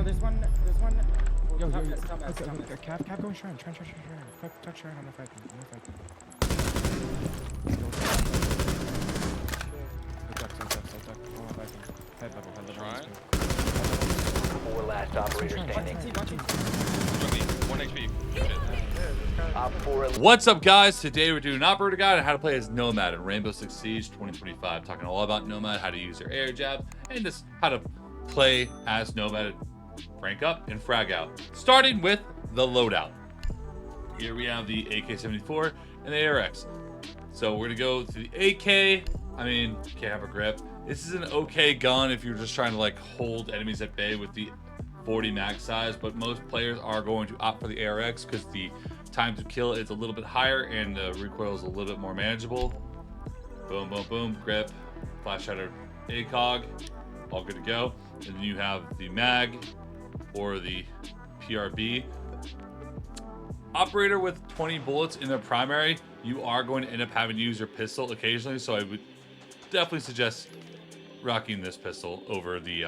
there's one. There's one. Yo, Okay, Cap going shrine. Shrine. Touch shrine. I'm not fighting. Head level. Shrine? 4 last operator standing. One HP. Op 4 What's up, guys? Today we're doing an operator guide on how to play as Nomad in Rainbow Six Siege 2025. Talking all about Nomad, how to use your air jab, and just how to play as Nomad, rank up, and frag out. Starting with the loadout. Here we have the AK-74 and the ARX. So we're gonna go to the AK. I mean, can't have a grip. This is an okay gun if you're just trying to like hold enemies at bay with the 40 mag size, but most players are going to opt for the ARX because the time to kill is a little bit higher and the recoil is a little bit more manageable. Boom, boom, boom, grip, flash shutter, ACOG, all good to go. And then you have the mag or the PRB. Operator with 20 bullets in their primary, you are going to end up having to use your pistol occasionally, so I would definitely suggest rocking this pistol over the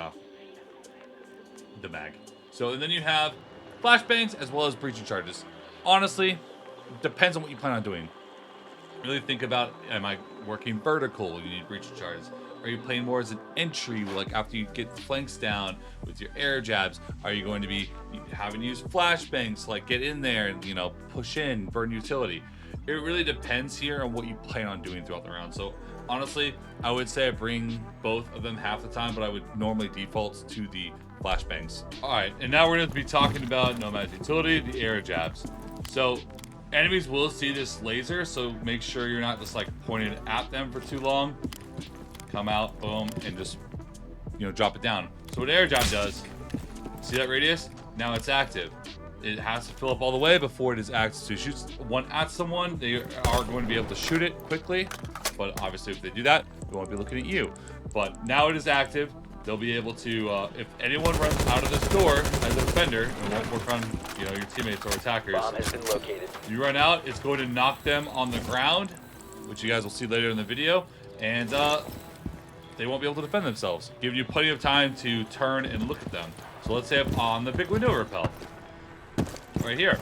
mag. So, and then you have flashbangs as well as breaching charges. Honestly, depends on what you plan on doing. Really think about, am I working vertical? You need breaching charges. Are you playing more as an entry, like after you get the flanks down with your air jabs? Are you going to be having to use flashbangs, like get in there and, you know, push in, burn utility? It really depends here on what you plan on doing throughout the round. So honestly, I would say I bring both of them half the time, but I would normally default to the flashbangs. All right, and now we're going to be talking about Nomad's utility, the air jabs. So enemies will see this laser, so make sure you're not just like pointing at them for too long. Come out, boom, and just, you know, drop it down. So what air jab does, see that radius? Now it's active. It has to fill up all the way before it is active. So you shoot one at someone, they are going to be able to shoot it quickly, but obviously if they do that, they won't be looking at you. But now it is active. They'll be able to, if anyone runs out of this door as a defender, it won't work on, you know, your teammates or attackers. Bomb has been located. You run out, it's going to knock them on the ground, which you guys will see later in the video, and they won't be able to defend themselves, giving you plenty of time to turn and look at them. So let's say I'm on the big window rappel, right here.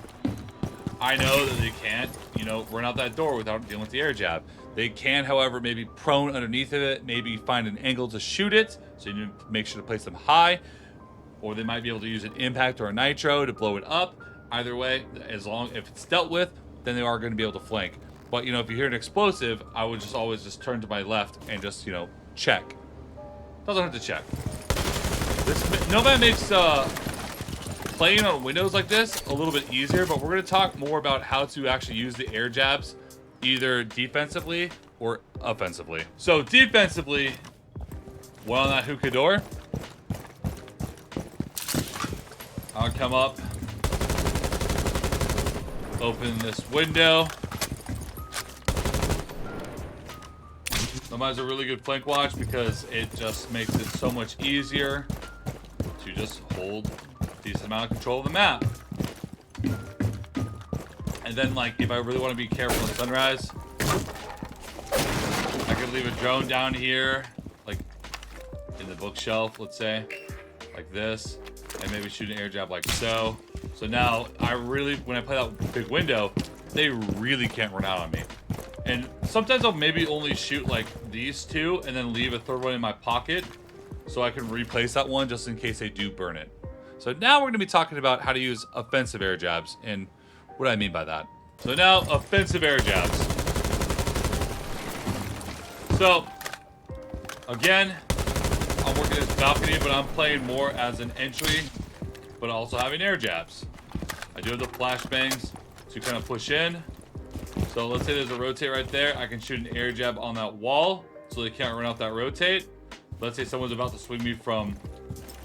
I know that they can't, you know, run out that door without dealing with the air jab. They can, however, maybe prone underneath of it, maybe find an angle to shoot it, so you need to make sure to place them high, or they might be able to use an impact or a nitro to blow it up. Either way, as long if it's dealt with, then they are going to be able to flank. But, you know, if you hear an explosive, I would just always just turn to my left and just, you know, check. Doesn't hurt to check. This Nomad makes playing on windows like this a little bit easier, but we're going to talk more about how to actually use the air jabs either defensively or offensively. So defensively, one on that hookah door, I'll come up, open this window. Nomad's a really good flank watch because it just makes it so much easier to just hold a decent amount of control of the map. And then, like, if I really want to be careful in sunrise, I could leave a drone down here, like in the bookshelf, let's say, like this, and maybe shoot an air jab like so. So now I really, when I play that big window, they really can't run out on me. And sometimes I'll maybe only shoot like these two and then leave a third one in my pocket so I can replace that one just in case they do burn it. So now we're going to be talking about how to use offensive air jabs and what do I mean by that. So now, offensive air jabs. So, again, I'm working this balcony, but I'm playing more as an entry, but also having air jabs. I do have the flashbangs to kind of push in. So let's say there's a rotate right there. I can shoot an air jab on that wall so they can't run out that rotate. Let's say someone's about to swing me from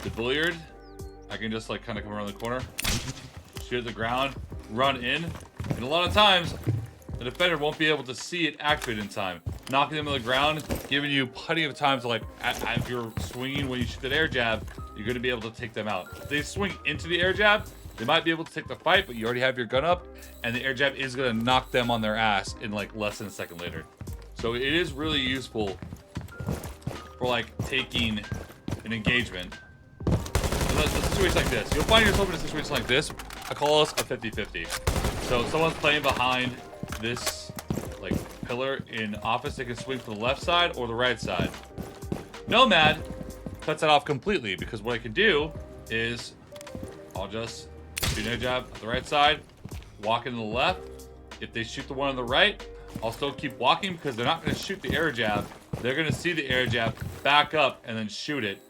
the billiard. I can just like kind of come around the corner, shoot at the ground, run in, and a lot of times the defender won't be able to see it activate in time, knocking them on the ground, giving you plenty of time to, like, if you're swinging when you shoot that air jab, you're going to be able to take them out. If they swing into the air jab, they might be able to take the fight, but you already have your gun up, and the air jab is going to knock them on their ass in like less than a second later. So it is really useful for like taking an engagement a situation like this. You'll find yourself in a situation like this. I call this a 50-50. So someone's playing behind this like pillar in office. They can swing from the left side or the right side. Nomad cuts that off completely because what I can do is I'll just shoot an air jab at the right side, walk into the left. If they shoot the one on the right, I'll still keep walking because they're not going to shoot the air jab. They're going to see the air jab, back up, and then shoot it.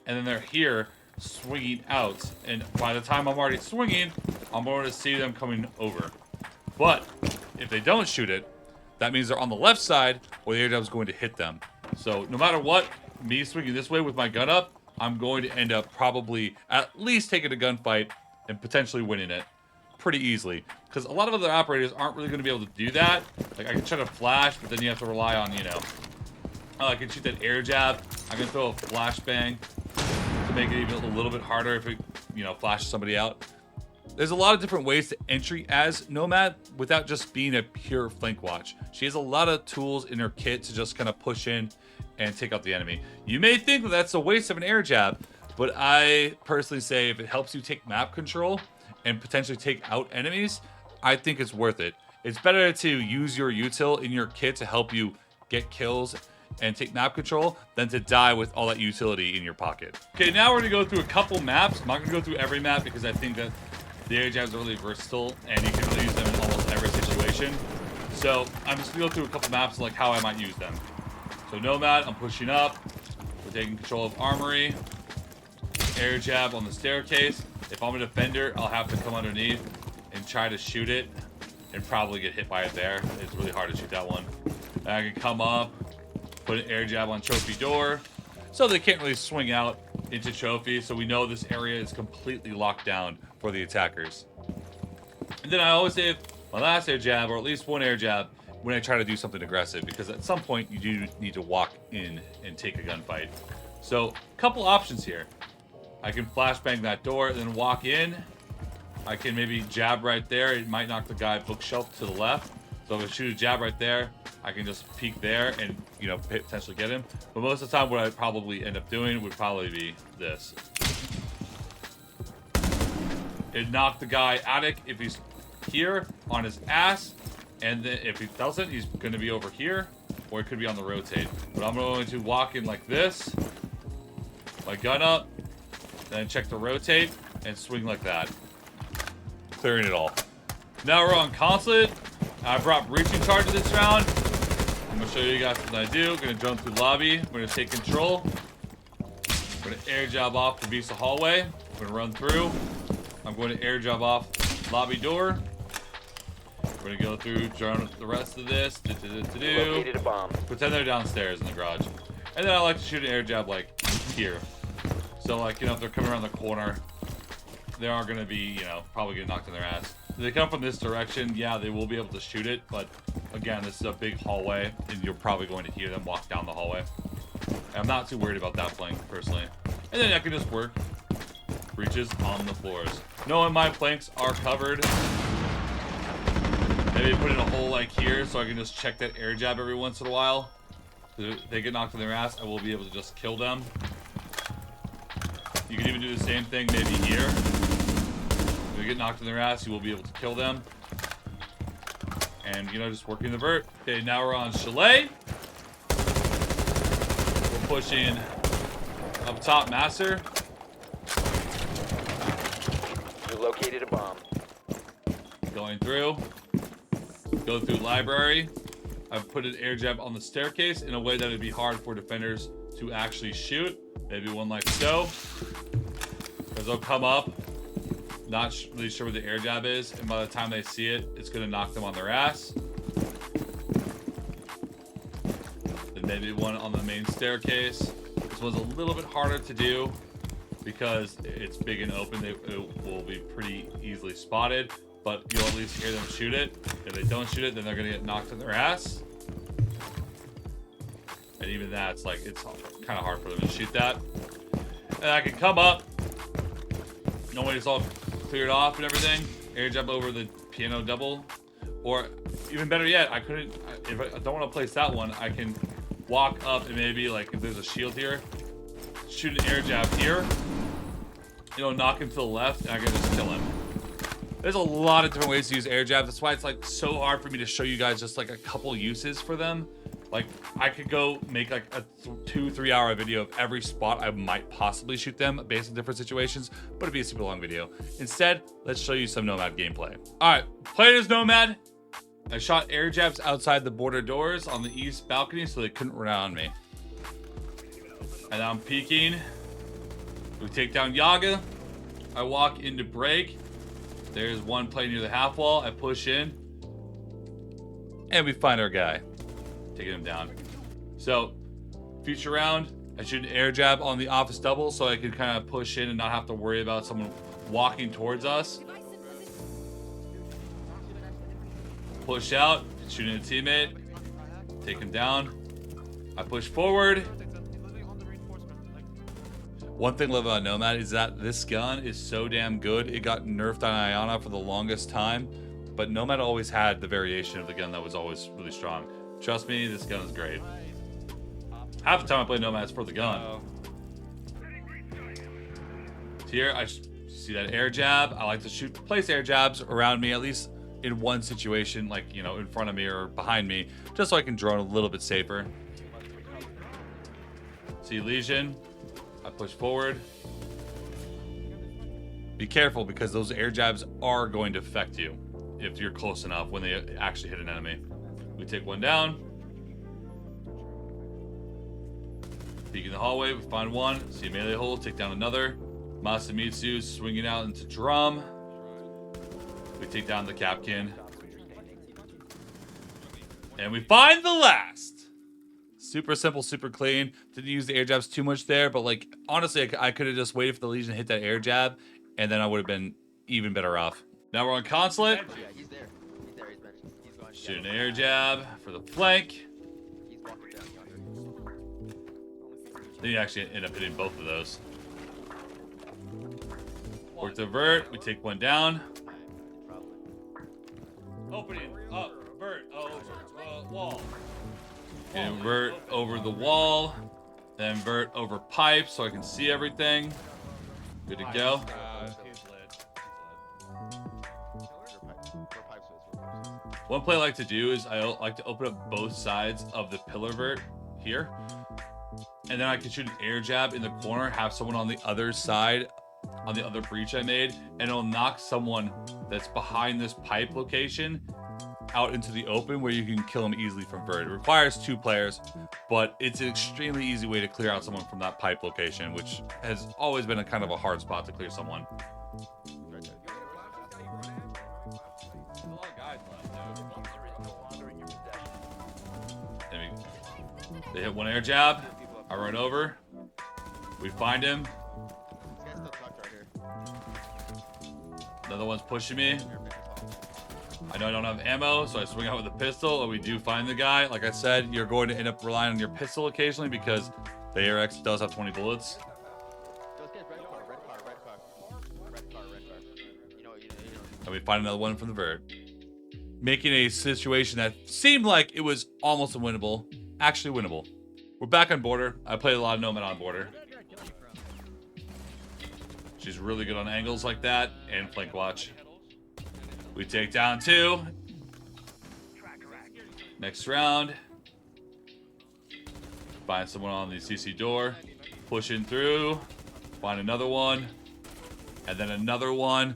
And then they're here swinging out. And by the time I'm already swinging, I'm going to see them coming over. But if they don't shoot it, that means they're on the left side or the air jab is going to hit them. So no matter what, me swinging this way with my gun up, I'm going to end up probably at least taking a gunfight and potentially winning it pretty easily. Because a lot of other operators aren't really going to be able to do that. Like, I can try to flash, but then you have to rely on, you know, I can shoot that air jab. I can throw a flashbang to make it even a little bit harder if it, you know, flashes somebody out. There's a lot of different ways to entry as Nomad without just being a pure flank watch. She has a lot of tools in her kit to just kind of push in and take out the enemy. You may think that that's a waste of an air jab, but I personally say if it helps you take map control and potentially take out enemies, I think it's worth it. It's better to use your util in your kit to help you get kills and take map control than to die with all that utility in your pocket. Okay, now we're gonna go through a couple maps. I'm not gonna go through every map because I think that the air jabs are really versatile and you can really use them in almost every situation. So I'm just gonna go through a couple maps and like how I might use them. So Nomad, I'm pushing up. We're taking control of Armory. Air jab on the staircase. If I'm a defender, I'll have to come underneath and try to shoot it and probably get hit by it there. It's really hard to shoot that one. And I can come up, put an air jab on trophy door. So they can't really swing out into trophy. So we know this area is completely locked down for the attackers. And then I always save my last air jab, or at least one air jab, when I try to do something aggressive, because at some point you do need to walk in and take a gunfight. So, a couple options here. I can flashbang that door and then walk in. I can maybe jab right there. It might knock the guy bookshelf to the left. So if I shoot a jab right there, I can just peek there and, you know, potentially get him. But most of the time what I'd probably end up doing would probably be this. It'd knock the guy attic if he's here on his ass. And then if he doesn't, he's going to be over here, or it could be on the rotate. But I'm going to walk in like this, my gun up, then check the rotate, and swing like that. Clearing it all. Now we're on Consulate. I brought breaching charges this round. I'm going to show you guys what I do. I'm going to jump through the lobby. I'm going to take control. I'm going to air job off the Visa hallway. I'm going to run through. I'm going to air job off lobby door. We're gonna go through the rest of this. Located a bomb. Pretend they're downstairs in the garage. And then I like to shoot an air jab like here. So like, you know, if they're coming around the corner, they are gonna be, you know, probably get knocked in their ass. If they come from this direction, yeah, they will be able to shoot it. But again, this is a big hallway and you're probably going to hear them walk down the hallway. And I'm not too worried about that flank personally. And then I can just work breaches on the floors. Knowing my flanks are covered. Maybe put in a hole like here so I can just check that air jab every once in a while. If they get knocked in their ass, I will be able to just kill them. You can even do the same thing maybe here. If they get knocked in their ass, you will be able to kill them. And, you know, just working the vert. Okay, now we're on Chalet. We're pushing up top master. You located a bomb. Going through. Go through library. I've put an air jab on the staircase in a way that it'd be hard for defenders to actually shoot. Maybe one like so. Because they'll come up, not really sure where the air jab is, and by the time they see it, it's going to knock them on their ass. Then maybe one on the main staircase. This one's a little bit harder to do because it's big and open. It will be pretty easily spotted. But you'll at least hear them shoot it. If they don't shoot it, then they're going to get knocked in their ass. And even that's like, it's kind of hard for them to shoot that. And I can come up. Knowing it's all cleared off and everything. Air jump over the piano double. Or even better yet, if I don't want to place that one, I can walk up and maybe like if there's a shield here, shoot an air jab here. you know, knock him to the left, and I can just kill him. There's a lot of different ways to use air jabs. That's why it's like so hard for me to show you guys just like a couple uses for them. Like I could go make like a 2-3 hour video of every spot I might possibly shoot them based on different situations, but it'd be a super long video. Instead, let's show you some Nomad gameplay. All right, playing as Nomad. I shot air jabs outside the border doors on the east balcony so they couldn't run on me. And I'm peeking. We take down Yaga. I walk into break. There's one play near the half wall. I push in. And we find our guy. Taking him down. So, future round, I shoot an air jab on the office double so I can kind of push in and not have to worry about someone walking towards us. Push out, shooting a teammate. Take him down. I push forward. One thing I love about Nomad is that this gun is so damn good. It got nerfed on Iana for the longest time, but Nomad always had the variation of the gun that was always really strong. Trust me, this gun is great. Half the time I play Nomad is for the gun. Here, I see that air jab. I like to place air jabs around me, at least in one situation, like, you know, in front of me or behind me, just so I can drone a little bit safer. See Legion. I push forward. Be careful because those air jabs are going to affect you if you're close enough when they actually hit an enemy. We take one down. Peek in the hallway, we find one. See a melee hole, take down another. Masamitsu swinging out into drum. We take down the Capkin. And we find the last. Super simple, super clean. Didn't use the air jabs too much there, but like honestly, I could have just waited for the Legion to hit that air jab, and then I would have been even better off. Now we're on Consulate. Yeah, he's there. He's there. He's benched. He's going. Shoot an air jab for the flank. He's walking down yonder. Then you actually end up hitting both of those. Work the vert. We take one down. Opening up, vert over wall. And vert over the wall. Then vert over pipe so I can see everything. Good to go. One play I like to do is I like to open up both sides of the pillar vert here. And then I can shoot an air jab in the corner, have someone on the other side, on the other breach I made, and it'll knock someone that's behind this pipe location out into the open where you can kill them easily from vert. It requires 2 players, but it's an extremely easy way to clear out someone from that pipe location, which has always been a kind of a hard spot to clear someone. They hit one air jab. I run over. We find him. This guy's still tucked right here. Another one's pushing me. I know I don't have ammo, so I swing out with a pistol, and we do find the guy. Like I said, you're going to end up relying on your pistol occasionally because the ARX does have 20 bullets. Those guys, red car. You know. And we find another one from the vert. Making a situation that seemed like it was almost unwinnable, actually winnable. We're back on border. I played a lot of Nomad on border. She's really good on angles like that and flank watch. We take down 2. Next round. Find someone on the CC door. Pushing through. Find another one. And then another one.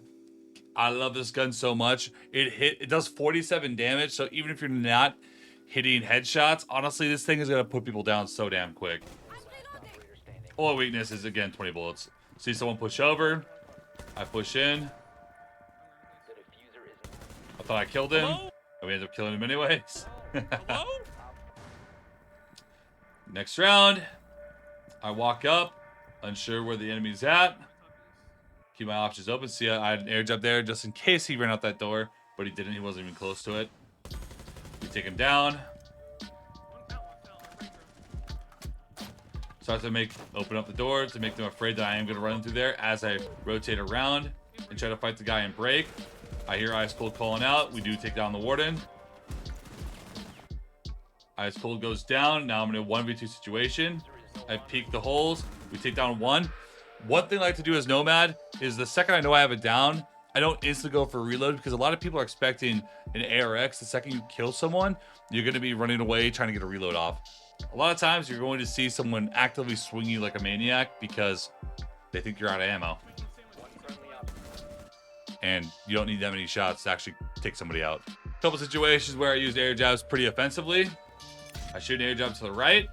I love this gun so much. It does 47 damage, so even if you're not hitting headshots, honestly, this thing is going to put people down so damn quick. Only weakness is, again, 20 bullets. See someone push over. I push in. I thought I killed him. And we ended up killing him anyways. Next round. I walk up. Unsure where the enemy's at. Keep my options open. See, I had an air jab there just in case he ran out that door. But he didn't. He wasn't even close to it. We take him down. Start to open up the door to make them afraid that I am going to run through there as I rotate around and try to fight the guy and break. I hear Ice Cold calling out. We do take down the Warden. Ice Cold goes down. Now I'm in a 1v2 situation. I peek the holes. We take down one. One thing I like to do as Nomad is the second I know I have it down, I don't instantly go for a reload because a lot of people are expecting an ARX. The second you kill someone, you're going to be running away trying to get a reload off. A lot of times you're going to see someone actively swing you like a maniac because they think you're out of ammo. And you don't need that many shots to actually take somebody out. A couple situations where I used air jabs pretty offensively. I shoot an air jab to the right.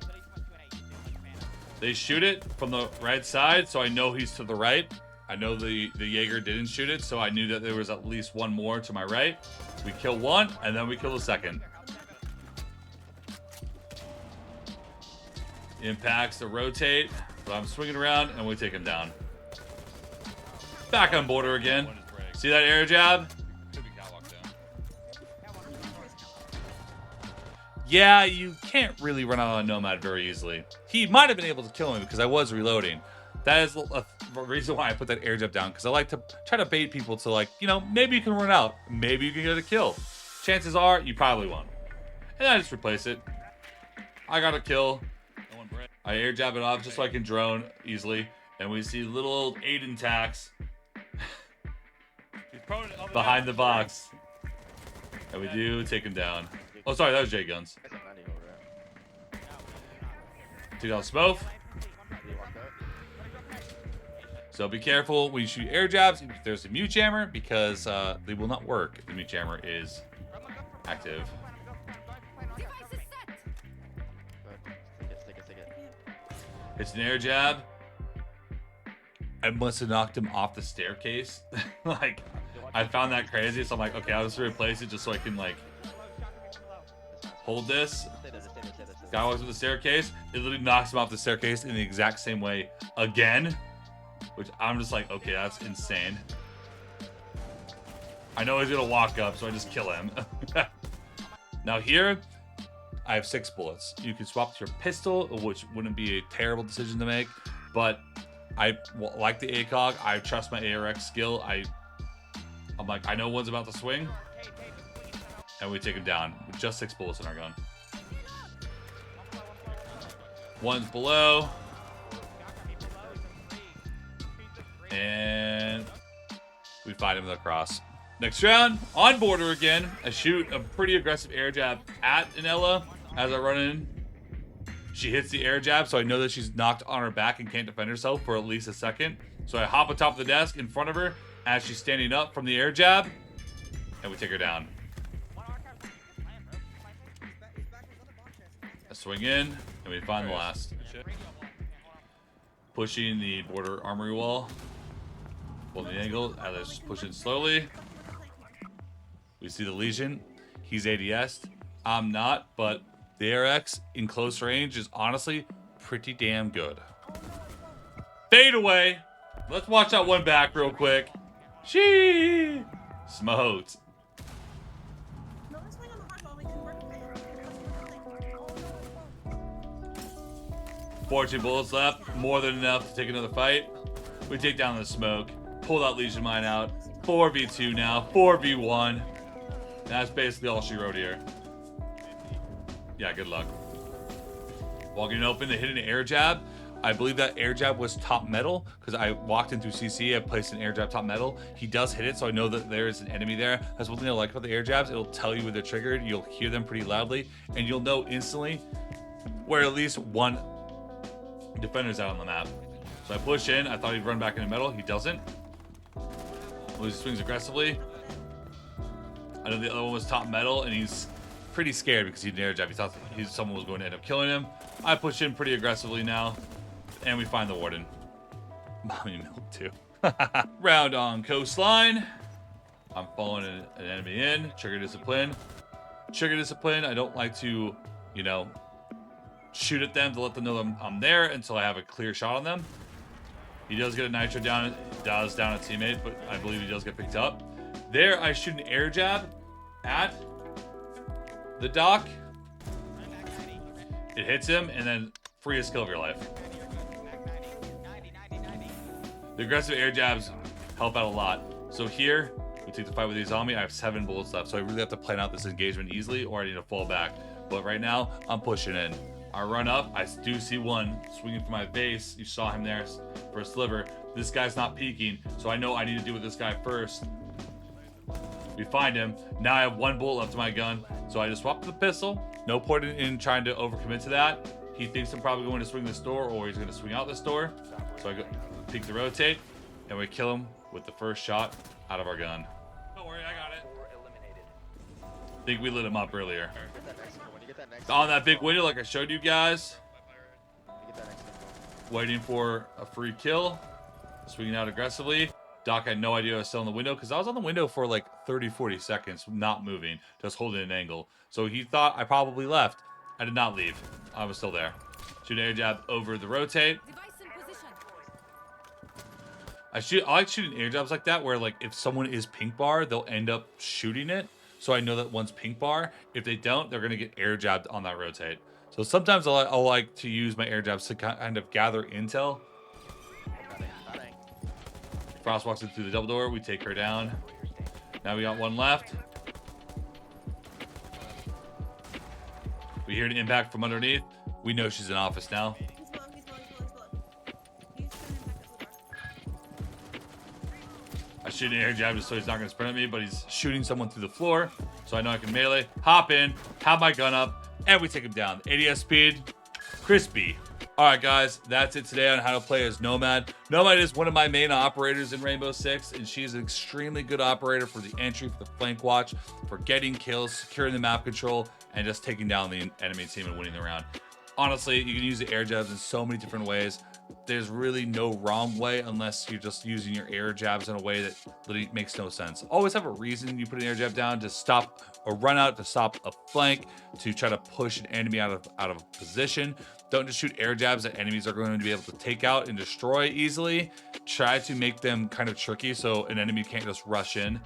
They shoot it from the right side, so I know he's to the right. I know the Jaeger didn't shoot it, so I knew that there was at least one more to my right. We kill one, and then we kill the second. Impacts to rotate, but I'm swinging around, and we take him down. Back on border again. See that air jab? Yeah, you can't really run out on Nomad very easily. He might have been able to kill me because I was reloading. That is a reason why I put that air jab down, because I like to try to bait people to, like, you know, maybe you can run out. Maybe you can get a kill. Chances are you probably won't. And I just replace it. I got a kill. I air jab it off just so I can drone easily. And we see little old Aiden Tax behind the box. And we do take him down. Oh, sorry, that was J Guns. Take out Smoke. So be careful when you shoot air jabs if there's a mute jammer, because they will not work if the mute jammer is active. It's an air jab. I must have knocked him off the staircase. Like, I found that crazy, so I'm like, okay, I'll just replace it just so I can, like, hold this. Guy walks up the staircase. It literally knocks him off the staircase in the exact same way again. Which I'm just like, okay, that's insane. I know he's gonna walk up, so I just kill him. Now here, I have 6 bullets. You can swap to your pistol, which wouldn't be a terrible decision to make. But I like the ACOG. I trust my ARX skill. I'm like, I know one's about to swing. And we take him down with just 6 bullets in our gun. One's below. And we find him with a cross. Next round, on border again. I shoot a pretty aggressive air jab at an Ella as I run in. She hits the air jab, so I know that she's knocked on her back and can't defend herself for at least a second. So I hop atop the desk in front of her as she's standing up from the air jab, and we take her down. I swing in, and we find the last. Pushing the border armory wall. Holding the angle as I just push in slowly. We see the Legion. He's ADS'd. I'm not, but the ARX in close range is honestly pretty damn good. Fade away. Let's watch that one back real quick. She smoked. 14 bullets left, more than enough to take another fight. We take down the smoke, pull that Legion mine out. 4v2 now, 4v1. That's basically all she wrote here. Yeah, good luck. Walking open, they hit an air jab. I believe that air jab was top metal because I walked into CC. I placed an air jab top metal. He does hit it, so I know that there is an enemy there. That's one thing I like about the air jabs. It'll tell you when they're triggered. You'll hear them pretty loudly, and you'll know instantly where at least one defender's out on the map. So I push in. I thought he'd run back into metal. He doesn't. He swings aggressively. I know the other one was top metal, and he's pretty scared because he had an air jab. He thought someone was going to end up killing him. I push in pretty aggressively now, and we find the warden. Mommy milk too. Round on coastline. I'm following an enemy in. Trigger discipline. Trigger discipline. I don't like to, you know, shoot at them to let them know I'm there until I have a clear shot on them. He does get a nitro down. Does down a teammate, but I believe he does get picked up. There, I shoot an air jab at the dock. It hits him, and then freest kill of your life. The aggressive air jabs help out a lot. So here, we take the fight with the zombie. I have 7 bullets left, so I really have to plan out this engagement easily, or I need to fall back. But right now, I'm pushing in. I run up. I do see one swinging for my base. You saw him there for a sliver. This guy's not peeking, so I know I need to deal with this guy first. We find him. Now I have 1 bullet left in my gun, so I just swap to the pistol. No point in trying to overcommit to that. He thinks I'm probably going to swing this door, or he's going to swing out this door. So I go peek to rotate, and we kill him with the first shot out of our gun. Don't worry, I got it. I think we lit him up earlier. Get that next one. When you get that next On that big window, like I showed you guys. When you get that next one. Waiting for a free kill. Swinging out aggressively. Doc had no idea I was still in the window because I was on the window for like 30-40 seconds, not moving, just holding an angle. So he thought I probably left. I did not leave. I was still there. Shoot an air jab over the rotate. I like shooting air jabs like that where like if someone is pink bar, they'll end up shooting it. So I know that one's pink bar. If they don't, they're going to get air jabbed on that rotate. So sometimes I'll like to use my air jabs to kind of gather intel. Frost walks in through the double door. We take her down. Now we got one left. We hear an impact from underneath. We know she's in office now. I shoot an air jab just so he's not going to sprint at me, but he's shooting someone through the floor. So I know I can melee. Hop in, have my gun up, and we take him down. ADS speed, crispy. All right, guys, that's it today on how to play as Nomad. Nomad is one of my main operators in Rainbow Six, and she's an extremely good operator for the entry, for the flank watch, for getting kills, securing the map control, and just taking down the enemy team and winning the round. Honestly, you can use the air jabs in so many different ways. There's really no wrong way unless you're just using your air jabs in a way that literally makes no sense. Always have a reason you put an air jab down to stop a run out, to stop a flank, to try to push an enemy out of position. Don't just shoot air jabs that enemies are going to be able to take out and destroy easily. Try to make them kind of tricky so an enemy can't just rush in.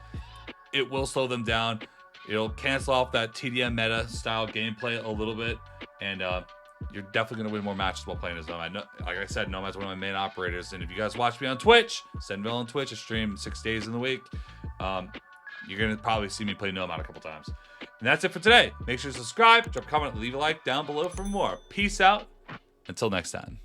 It will slow them down. It'll cancel off that TDM meta style gameplay a little bit, and you're definitely going to win more matches while playing as Nomad. Like I said, Nomad's one of my main operators, and if you guys watch me on Twitch, SenVale on Twitch, I stream 6 days in the week. You're going to probably see me play Nomad a couple times. And that's it for today. Make sure to subscribe, drop a comment, leave a like down below for more. Peace out. Until next time.